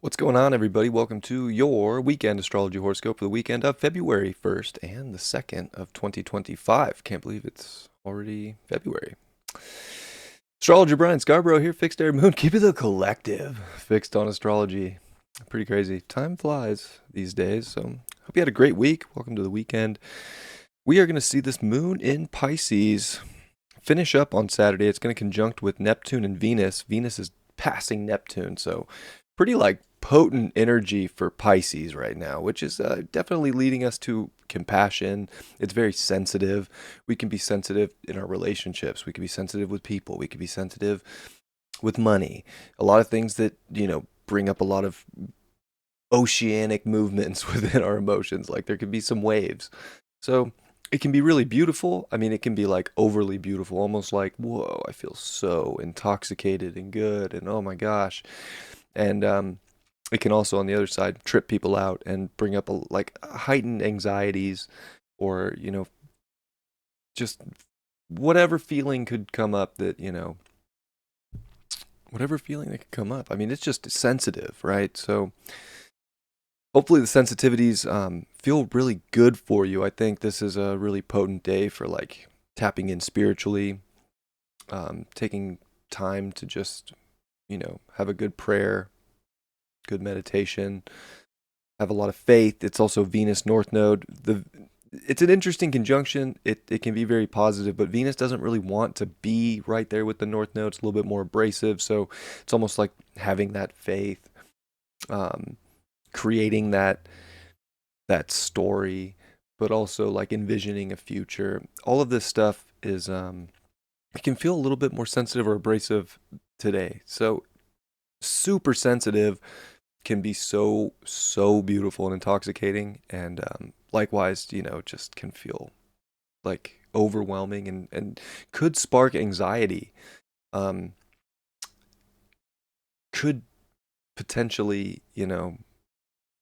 What's going on, everybody? Welcome to your weekend astrology horoscope for the weekend of February 1st and the 2nd of 2025. Can't believe it's already February. Astrologer Brian Scarborough here, fixed air moon, keep it the collective, fixed on astrology. Pretty crazy. Time flies these days, so hope you had a great week. Welcome to the weekend. We are going to see this moon in Pisces finish up on Saturday. It's going to conjunct with Neptune and Venus. Venus is passing Neptune, so pretty potent energy for Pisces right now, which is definitely leading us to compassion. It's very sensitive. We can be sensitive in our relationships. We can be sensitive with people. We can be sensitive with money. A lot of things that, bring up a lot of oceanic movements within our emotions. Like there could be some waves. So it can be really beautiful. I mean, it can be like overly beautiful, almost like, whoa, I feel so intoxicated and good. And oh my gosh. And it can also, on the other side, trip people out and bring up like heightened anxieties or, just whatever feeling could come up that, whatever feeling that could come up. I mean, it's just sensitive, right? So hopefully the sensitivities feel really good for you. I think this is a really potent day for like tapping in spiritually, taking time to just, have a good prayer, good meditation, have a lot of faith. It's also Venus North Node. It's an interesting conjunction. It can be very positive, but Venus doesn't really want to be right there with the North Node. It's a little bit more abrasive, so it's almost like having that faith, um, creating that story, but also like envisioning a future. All of this stuff is it can feel a little bit more sensitive or abrasive today. So super sensitive can be so beautiful and intoxicating, and likewise, just can feel like overwhelming and could spark anxiety. Um, could potentially,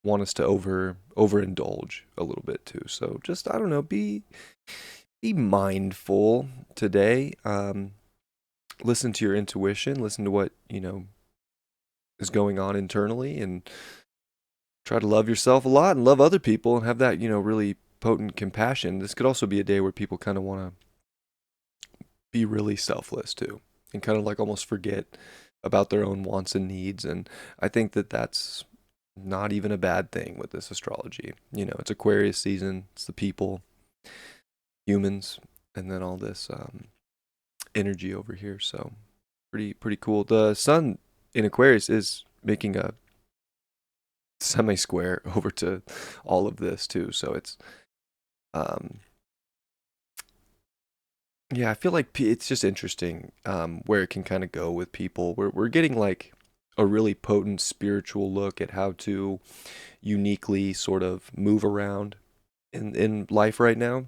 want us to overindulge a little bit too. So just I don't know, be mindful today. Listen to your intuition. Listen to what is going on internally, and try to love yourself a lot and love other people and have that, really potent compassion. This could also be a day where people kind of want to be really selfless too and kind of like almost forget about their own wants and needs. And I think that that's not even a bad thing with this astrology. It's Aquarius season, it's the people, humans, and then all this energy over here. So pretty cool. The sun in Aquarius is making a semi-square over to all of this too. So it's um yeah, I feel like it's just interesting where it can kind of go with people. We're getting like a really potent spiritual look at how to uniquely sort of move around in life right now.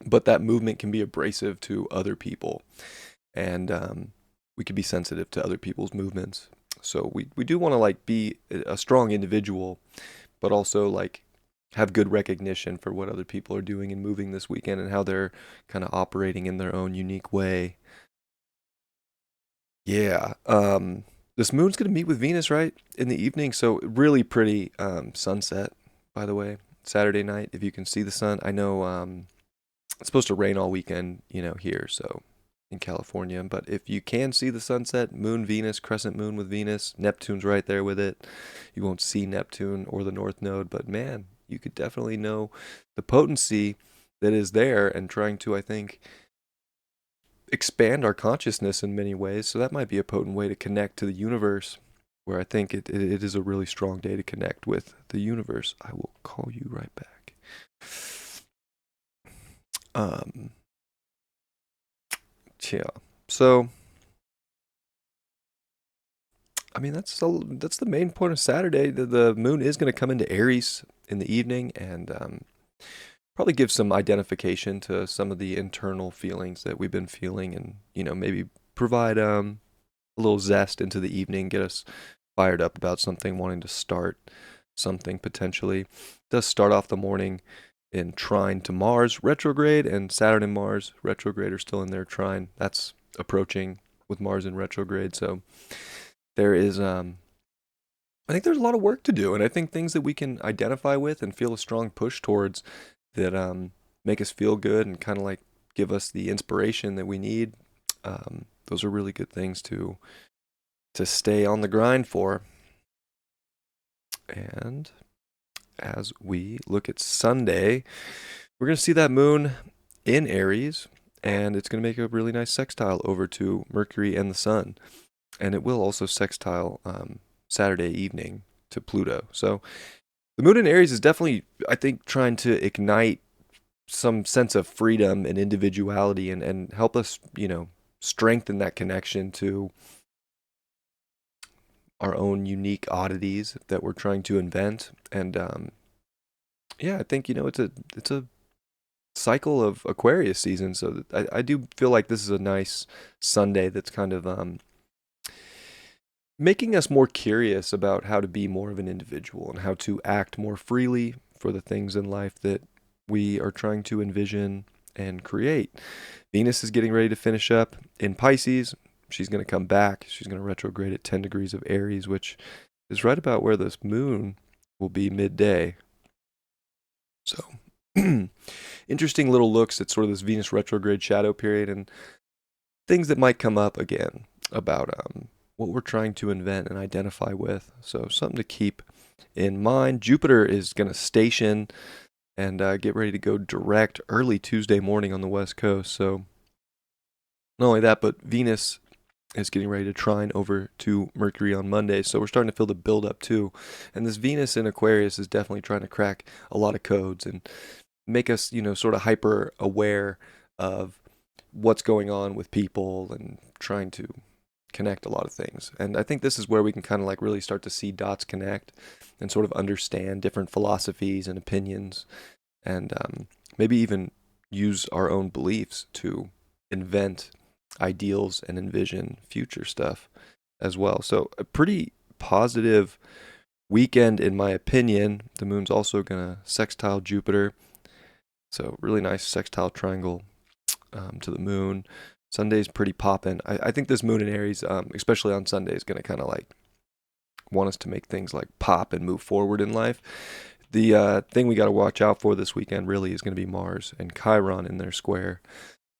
But that movement can be abrasive to other people, and we could be sensitive to other people's movements. So we do want to like be a strong individual, but also like have good recognition for what other people are doing and moving this weekend and how they're kind of operating in their own unique way. Yeah. This moon's going to meet with Venus, right? In the evening. So really pretty sunset, by the way. Saturday night, if you can see the sun. I know it's supposed to rain all weekend, here, so in California. But if you can see the sunset, moon, Venus, crescent moon with Venus, Neptune's right there with it. You won't see Neptune or the North Node, but man, you could definitely know the potency that is there and trying to, I think, expand our consciousness in many ways. So that might be a potent way to connect to the universe, where I think it is a really strong day to connect with the universe. I will call you right back. Um, yeah. So, I mean, that's the main point of Saturday. The moon is going to come into Aries in the evening and probably give some identification to some of the internal feelings that we've been feeling, and maybe provide a little zest into the evening, get us fired up about something, wanting to start something potentially. Does start off the morning in trine to Mars retrograde, and Saturn and Mars retrograde are still in their trine. That's approaching with Mars in retrograde, so there is I think there's a lot of work to do, and I think things that we can identify with and feel a strong push towards that make us feel good and kind of like give us the inspiration that we need. Those are really good things to stay on the grind for. And as we look at Sunday, we're going to see that moon in Aries, and it's going to make a really nice sextile over to Mercury and the Sun. And it will also sextile Saturday evening to Pluto. So the moon in Aries is definitely, I think, trying to ignite some sense of freedom and individuality and help us, strengthen that connection to our own unique oddities that we're trying to invent. And yeah, I think, it's a cycle of Aquarius season. So I do feel like this is a nice Sunday that's kind of making us more curious about how to be more of an individual and how to act more freely for the things in life that we are trying to envision and create. Venus is getting ready to finish up in Pisces. She's going to come back. She's going to retrograde at 10 degrees of Aries, which is right about where this moon will be midday. So, interesting little looks at sort of this Venus retrograde shadow period and things that might come up again about what we're trying to invent and identify with. So, something to keep in mind. Jupiter is going to station and get ready to go direct early Tuesday morning on the West Coast. So, not only that, but Venus is getting ready to trine over to Mercury on Monday. So we're starting to feel the build up too. And this Venus in Aquarius is definitely trying to crack a lot of codes and make us, sort of hyper aware of what's going on with people and trying to connect a lot of things. And I think this is where we can kind of like really start to see dots connect and sort of understand different philosophies and opinions and maybe even use our own beliefs to invent ideals and envision future stuff as well. So a pretty positive weekend in my opinion. The moon's also gonna sextile Jupiter, so really nice sextile triangle to the moon. Sunday's pretty poppin'. I think this moon in Aries, especially on Sunday, is gonna kind of like want us to make things like pop and move forward in life. The thing we got to watch out for this weekend really is going to be Mars and Chiron in their square,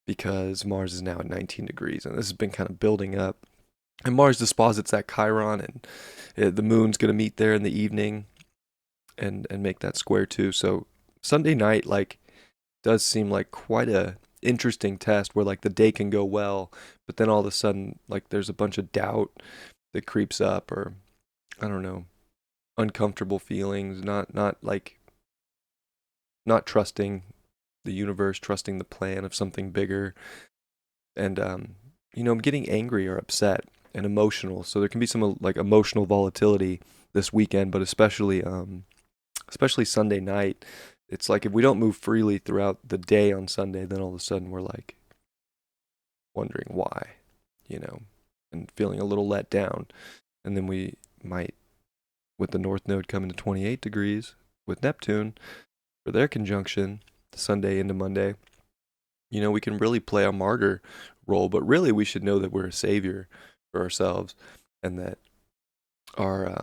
because Mars is now at 19 degrees, and this has been kind of building up. And Mars disposits at Chiron, and the moon's going to meet there in the evening and make that square too. So Sunday night, like, does seem like quite a interesting test where like the day can go well, but then all of a sudden, like, there's a bunch of doubt that creeps up, or I don't know, uncomfortable feelings, not trusting the universe, trusting the plan of something bigger, and getting angry or upset and emotional. So there can be some like emotional volatility this weekend, but especially Sunday night. It's like if we don't move freely throughout the day on Sunday, then all of a sudden we're like wondering why, and feeling a little let down. And then we might, with the North Node coming to 28 degrees with Neptune for their conjunction Sunday into Monday, we can really play a martyr role, but really we should know that we're a savior for ourselves, and that our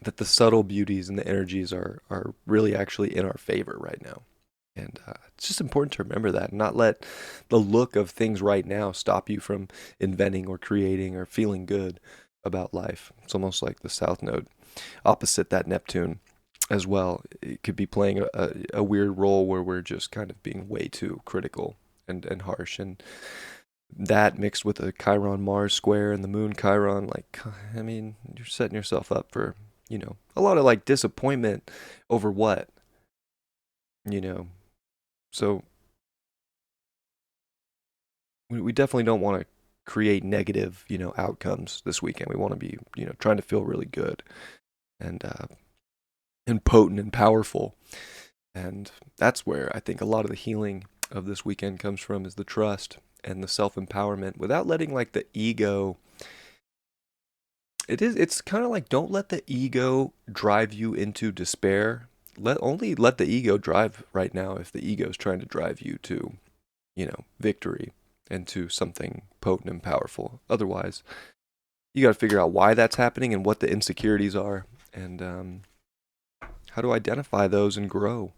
that the subtle beauties and the energies are really actually in our favor right now. And it's just important to remember that and not let the look of things right now stop you from inventing or creating or feeling good about life. It's almost like the South Node opposite that Neptune as well. It could be playing a weird role where we're just kind of being way too critical and harsh. And that mixed with the Chiron Mars square and the moon Chiron, like, I mean, you're setting yourself up for, a lot of like disappointment over what, you know. So we definitely don't want to create negative, outcomes this weekend. We want to be, trying to feel really good and potent and powerful. And that's where I think a lot of the healing of this weekend comes from, is the trust and the self-empowerment without letting like the ego. It's kind of like, don't let the ego drive you into despair. Only let the ego drive right now if the ego is trying to drive you to, victory and to something potent and powerful. Otherwise, you got to figure out why that's happening and what the insecurities are, and how to identify those and grow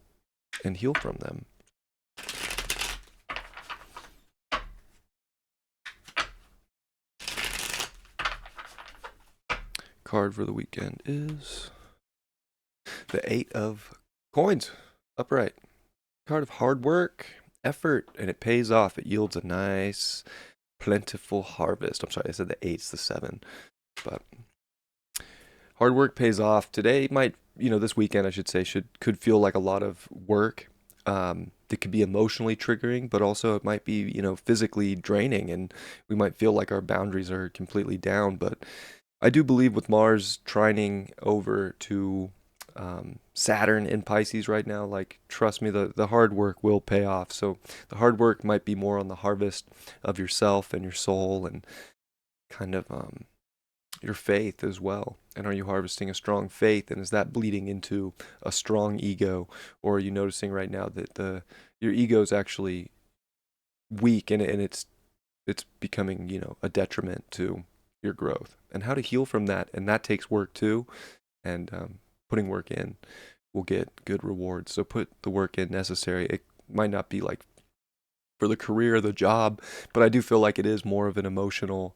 and heal from them. Card for the weekend is the 8 of Coins, upright. Card of hard work, effort, and it pays off. It yields a nice, plentiful harvest. I'm sorry, I said the 8's the 7, but hard work pays off. Today might, this weekend I should say, could feel like a lot of work. That could be emotionally triggering, but also it might be, physically draining, and we might feel like our boundaries are completely down. But I do believe with Mars trining over to Saturn in Pisces right now, like, trust me, the hard work will pay off. So the hard work might be more on the harvest of yourself and your soul, and kind of your faith as well. And are you harvesting a strong faith, and is that bleeding into a strong ego? Or are you noticing right now that your ego is actually weak, and it's becoming, a detriment to your growth? And how to heal from that, and that takes work too. And putting work in will get good rewards. So put the work in necessary. It might not be like for the career or the job, but I do feel like it is more of an emotional.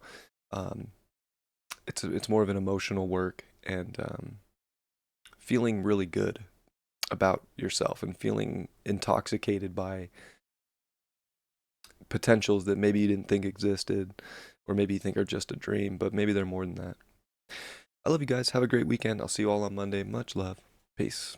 It's more of an emotional work, and feeling really good about yourself and feeling intoxicated by potentials that maybe you didn't think existed, or maybe you think are just a dream, but maybe they're more than that. I love you guys. Have a great weekend. I'll see you all on Monday. Much love. Peace.